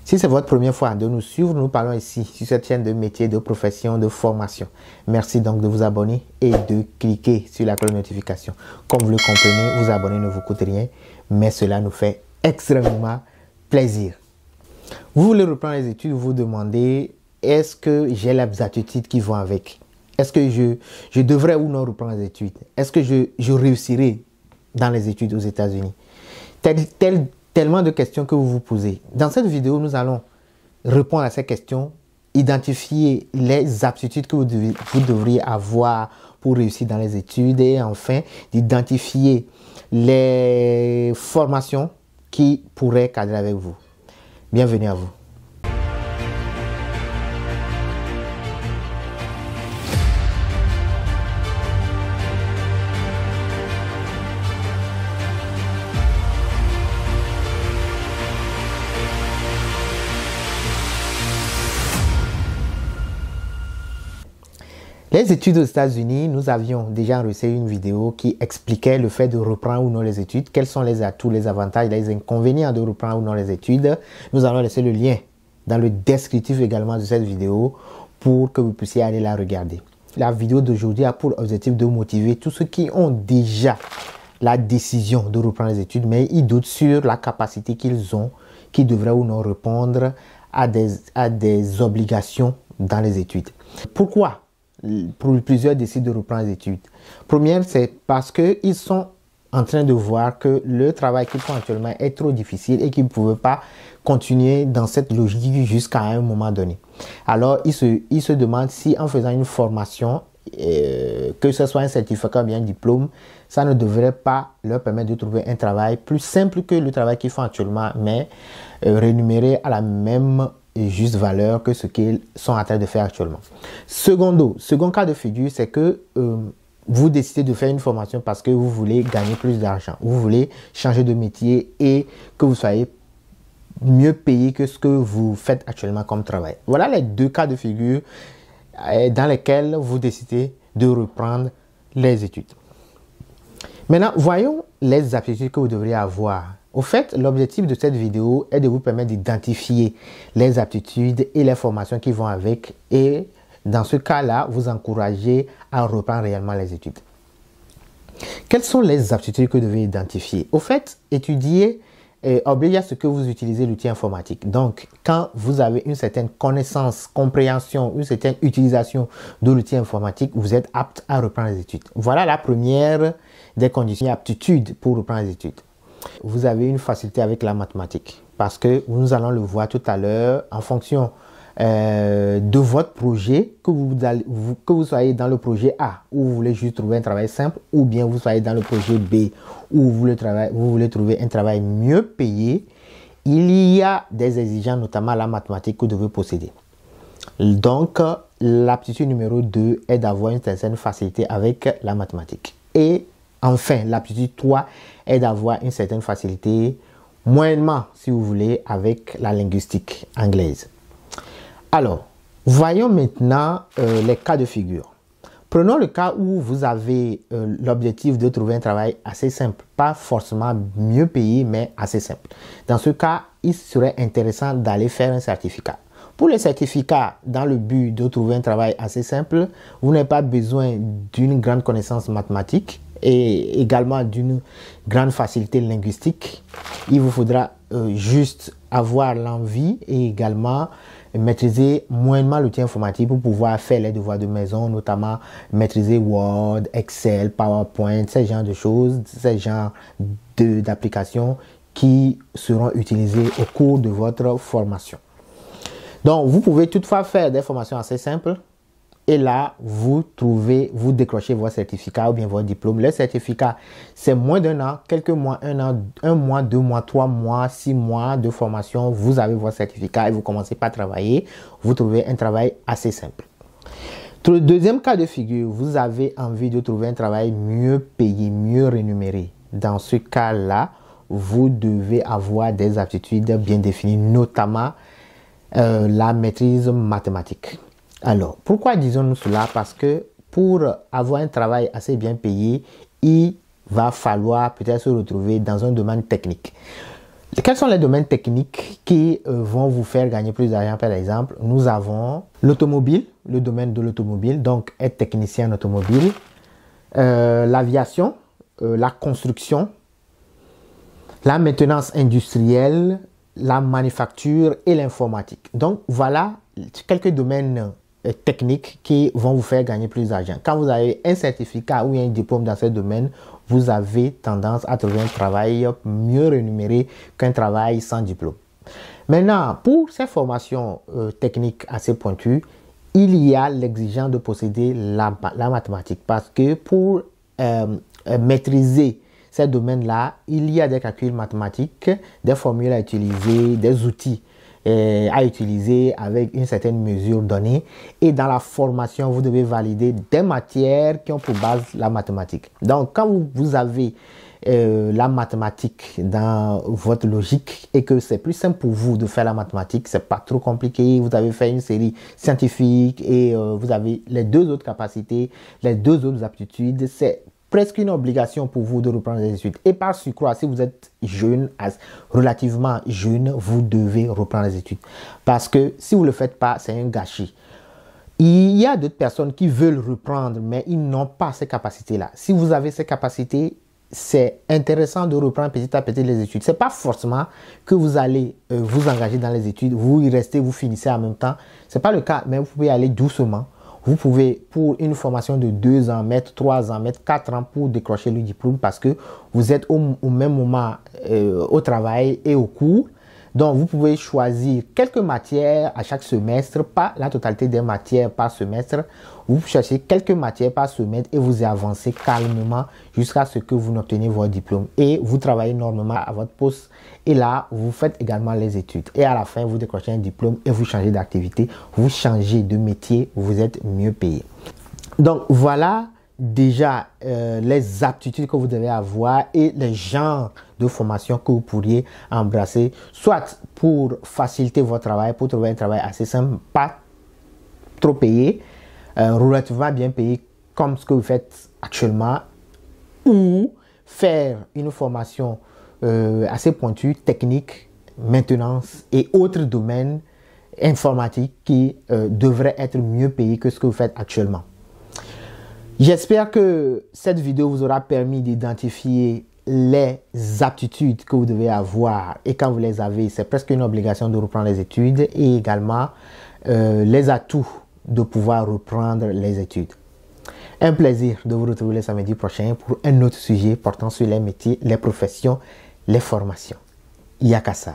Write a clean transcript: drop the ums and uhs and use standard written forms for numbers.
Si c'est votre première fois de nous suivre, nous parlons ici sur cette chaîne de métiers, de profession, de formation. Merci donc de vous abonner et de cliquer sur la cloche de notification. Comme vous le comprenez, vous abonner ne vous coûte rien, mais cela nous fait extrêmement plaisir. Vous voulez reprendre les études, vous vous demandez, est-ce que j'ai les aptitudes qui vont avec? Est-ce que je devrais ou non reprendre les études? Est-ce que je réussirai dans les études aux États-Unis? Tellement de questions que vous vous posez. Dans cette vidéo, nous allons répondre à ces questions, identifier les aptitudes que vous devriez avoir pour réussir dans les études et enfin d'identifier les formations qui pourraient cadrer avec vous. Bienvenue à vous. Les études aux États-Unis, nous avions déjà enregistré une vidéo qui expliquait le fait de reprendre ou non les études, quels sont les atouts, les avantages, les inconvénients de reprendre ou non les études. Nous allons laisser le lien dans le descriptif également de cette vidéo pour que vous puissiez aller la regarder. La vidéo d'aujourd'hui a pour objectif de motiver tous ceux qui ont déjà la décision de reprendre les études, mais ils doutent sur la capacité qu'ils ont, qui devraient ou non répondre à des obligations dans les études. Pourquoi plusieurs décident de reprendre les études? Première, c'est parce qu'ils sont en train de voir que le travail qu'ils font actuellement est trop difficile et qu'ils ne pouvaient pas continuer dans cette logique jusqu'à un moment donné. Alors, ils se demandent si en faisant une formation, que ce soit un certificat ou bien un diplôme, ça ne devrait pas leur permettre de trouver un travail plus simple que le travail qu'ils font actuellement, mais rémunéré à la même juste valeur que ce qu'ils sont en train de faire actuellement. Second cas de figure, c'est que vous décidez de faire une formation parce que vous voulez gagner plus d'argent, vous voulez changer de métier et que vous soyez mieux payé que ce que vous faites actuellement comme travail. Voilà les deux cas de figure dans lesquels vous décidez de reprendre les études. Maintenant, voyons les aptitudes que vous devriez avoir. Au fait, l'objectif de cette vidéo est de vous permettre d'identifier les aptitudes et les formations qui vont avec et dans ce cas-là, vous encourager à reprendre réellement les études. Quelles sont les aptitudes que vous devez identifier? Au fait, étudier oblige à ce que vous utilisez l'outil informatique. Donc, quand vous avez une certaine connaissance, compréhension, une certaine utilisation de l'outil informatique, vous êtes apte à reprendre les études. Voilà la première des conditions d'aptitude pour reprendre les études. Vous avez une facilité avec la mathématique parce que nous allons le voir tout à l'heure en fonction de votre projet, que vous soyez dans le projet A où vous voulez juste trouver un travail simple ou bien vous soyez dans le projet B où vous voulez trouver un travail mieux payé. Il y a des exigences, notamment la mathématique, que vous devez posséder. Donc, l'aptitude numéro 2 est d'avoir une certaine facilité avec la mathématique. Et enfin, l'aptitude 3 est d'avoir une certaine facilité, moyennement si vous voulez, avec la linguistique anglaise. Alors, voyons maintenant les cas de figure. Prenons le cas où vous avez l'objectif de trouver un travail assez simple, pas forcément mieux payé, mais assez simple. Dans ce cas, il serait intéressant d'aller faire un certificat. Pour le certificat, dans le but de trouver un travail assez simple, vous n'avez pas besoin d'une grande connaissance mathématique et également d'une grande facilité linguistique. Il vous faudra juste avoir l'envie et également maîtriser moyennement l'outil informatique pour pouvoir faire les devoirs de maison, notamment maîtriser Word, Excel, PowerPoint, ces genres de choses, ces genres d'applications qui seront utilisées au cours de votre formation. Donc, vous pouvez toutefois faire des formations assez simples et là, vous décrochez votre certificat ou bien votre diplôme. Le certificat, c'est moins d'un an, quelques mois, un mois, 2 mois, 3 mois, 6 mois de formation. Vous avez votre certificat et vous commencez par travailler. Vous trouvez un travail assez simple. Le deuxième cas de figure, vous avez envie de trouver un travail mieux payé, mieux rémunéré. Dans ce cas-là, vous devez avoir des aptitudes bien définies, notamment la maîtrise mathématique. Alors, pourquoi disons-nous cela? Parce que pour avoir un travail assez bien payé, il va falloir peut-être se retrouver dans un domaine technique. Quels sont les domaines techniques qui vont vous faire gagner plus d'argent? Par exemple, nous avons l'automobile, le domaine de l'automobile, donc être technicien en automobile, l'aviation, la construction, la maintenance industrielle, la manufacture et l'informatique. Donc voilà quelques domaines techniques qui vont vous faire gagner plus d'argent. Quand vous avez un certificat ou un diplôme dans ce domaine, vous avez tendance à trouver un travail mieux rémunéré qu'un travail sans diplôme. Maintenant, pour ces formations techniques assez pointues, il y a l'exigence de posséder la mathématique, parce que pour maîtriser ces domaines-là, il y a des calculs mathématiques, des formules à utiliser, des outils à utiliser avec une certaine mesure donnée. Et dans la formation, vous devez valider des matières qui ont pour base la mathématique. Donc, quand vous avez la mathématique dans votre logique et que c'est plus simple pour vous de faire la mathématique, c'est pas trop compliqué, vous avez fait une série scientifique et vous avez les deux autres capacités, les deux autres aptitudes, c'est presque une obligation pour vous de reprendre les études. Et par surcroît, si vous êtes jeune, relativement jeune, vous devez reprendre les études. Parce que si vous ne le faites pas, c'est un gâchis. Il y a d'autres personnes qui veulent reprendre, mais ils n'ont pas ces capacités-là. Si vous avez ces capacités, c'est intéressant de reprendre petit à petit les études. Ce n'est pas forcément que vous allez vous engager dans les études, vous y restez, vous finissez en même temps. Ce n'est pas le cas, mais vous pouvez aller doucement. Vous pouvez, pour une formation de 2 ans, mettre 3 ans, mettre 4 ans pour décrocher le diplôme parce que vous êtes au même moment au travail et au cours. Donc, vous pouvez choisir quelques matières à chaque semestre, pas la totalité des matières par semestre. Vous cherchez quelques matières par semestre et vous avancez calmement jusqu'à ce que vous n'obteniez votre diplôme. Et vous travaillez normalement à votre poste. Et là, vous faites également les études. Et à la fin, vous décrochez un diplôme et vous changez d'activité. Vous changez de métier, vous êtes mieux payé. Donc, voilà déjà les aptitudes que vous devez avoir et les genres de formation que vous pourriez embrasser, soit pour faciliter votre travail, pour trouver un travail assez simple, pas trop payé, relativement bien payé comme ce que vous faites actuellement, ou faire une formation assez pointue, technique, maintenance et autres domaines informatiques qui devraient être mieux payés que ce que vous faites actuellement. J'espère que cette vidéo vous aura permis d'identifier les aptitudes que vous devez avoir et quand vous les avez, c'est presque une obligation de reprendre les études et également les atouts de pouvoir reprendre les études. Un plaisir de vous retrouver le samedi prochain pour un autre sujet portant sur les métiers, les professions, les formations. Yakasa.